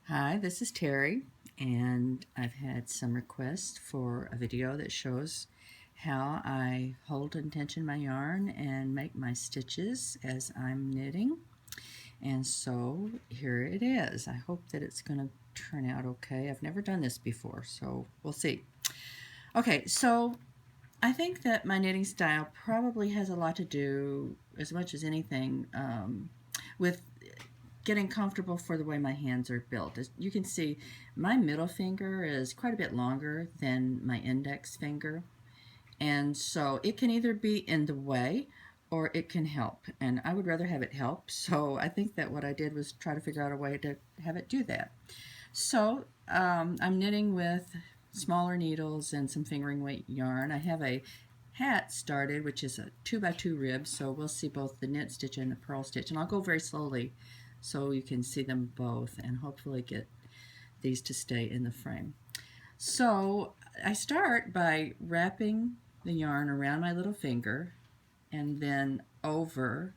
Hi, this is Terry, and I've had some requests for a video that shows how I hold and tension my yarn and make my stitches as I'm knitting. And so here it is. I hope that it's going to turn out okay. I've never done this before, so we'll see. Okay, so I think that my knitting style probably has a lot to do, as much as anything, with getting comfortable for the way my hands are built. As you can see, my middle finger is quite a bit longer than my index finger, and so it can either be in the way or it can help, and I would rather have it help. So I think that what I did was try to figure out a way to have it do that. So I'm knitting with smaller needles and some fingering weight yarn. I have a hat started, which is a 2x2 rib, so we'll see both the knit stitch and the purl stitch, and I'll go very slowly so you can see them both and hopefully get these to stay in the frame. So I start by wrapping the yarn around my little finger and then over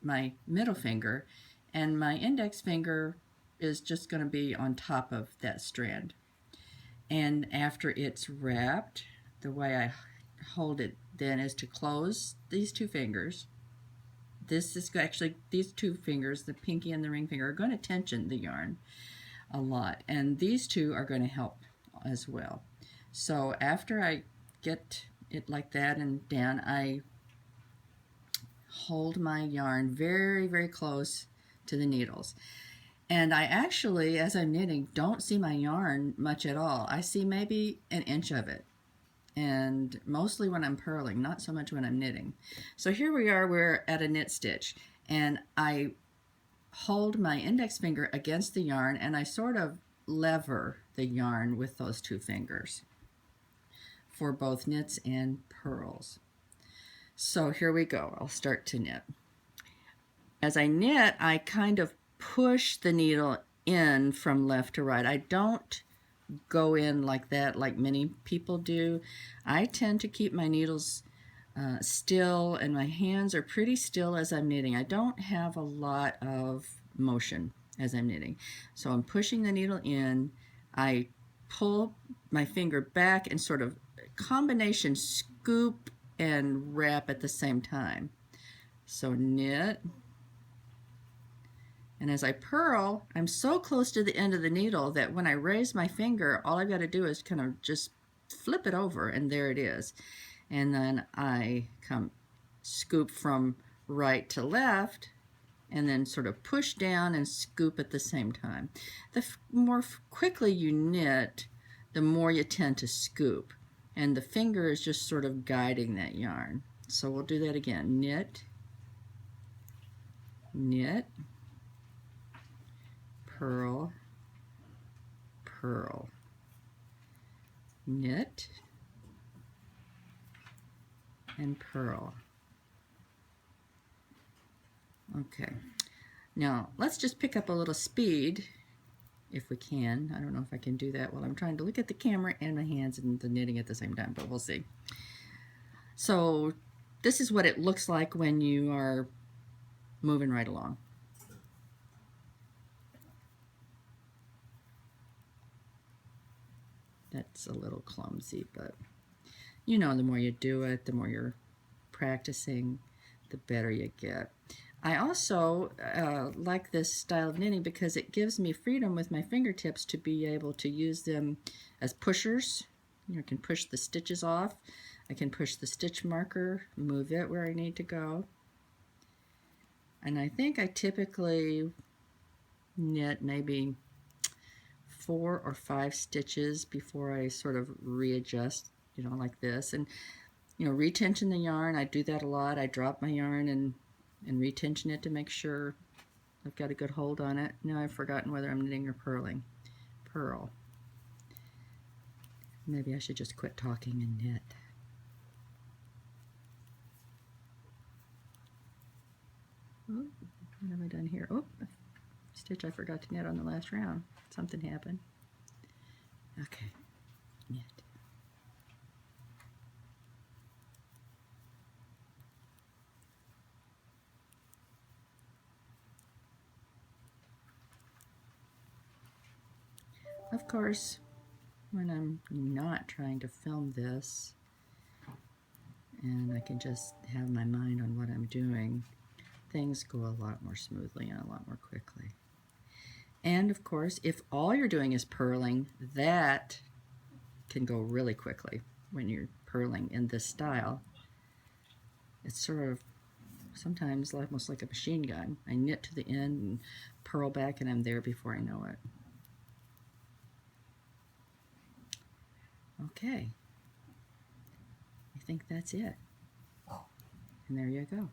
my middle finger, and my index finger is just going to be on top of that strand. And after it's wrapped, the way I hold it then is to close these two fingers. This is actually, these two fingers, the pinky and the ring finger, are going to tension the yarn a lot, and these two are going to help as well. So after I get it like that and down, I hold my yarn very, very close to the needles. And I actually, as I'm knitting, don't see my yarn much at all. I see maybe an inch of it, and mostly when I'm purling, not so much when I'm knitting. So here we are, we're at a knit stitch, and I hold my index finger against the yarn and I sort of lever the yarn with those two fingers for both knits and purls. So here we go. I'll start to knit. As I knit, I kind of push the needle in from left to right. I don't go in like that like many people do. I tend to keep my needles still, and my hands are pretty still as I'm knitting. I don't have a lot of motion as I'm knitting. So I'm pushing the needle in, I pull my finger back and sort of combination scoop and wrap at the same time. So knit, and as I purl, I'm so close to the end of the needle that when I raise my finger, all I've got to do is kind of just flip it over, and there it is. And then I come scoop from right to left, and then sort of push down and scoop at the same time. The more quickly you knit, the more you tend to scoop, and the finger is just sort of guiding that yarn. So we'll do that again. Knit, knit, purl, purl, knit, and purl. Okay, now let's just pick up a little speed if we can. I don't know if I can do that while I'm trying to look at the camera and my hands and the knitting at the same time, but we'll see. So this is what it looks like when you are moving right along. That's a little clumsy, but you know, the more you do it, the more you're practicing, the better you get. I also like this style of knitting because it gives me freedom with my fingertips to be able to use them as pushers. You know, I can push the stitches off. I can push the stitch marker, move it where I need to go. And I think I typically knit maybe 4 or 5 stitches before I sort of readjust, you know, like this. And, you know, retension the yarn, I do that a lot. I drop my yarn and retension it to make sure I've got a good hold on it. Now I've forgotten whether I'm knitting or purling. Purl. Maybe I should just quit talking and knit. Oh, what have I done here? Oh, stitch I forgot to knit on the last round. Something happened. Okay, knit. Of course, when I'm not trying to film this and I can just have my mind on what I'm doing, things go a lot more smoothly and a lot more quickly. And of course, if all you're doing is purling, that can go really quickly when you're purling in this style. It's sort of sometimes almost like a machine gun. I knit to the end and purl back and I'm there before I know it. Okay, I think that's it. And there you go.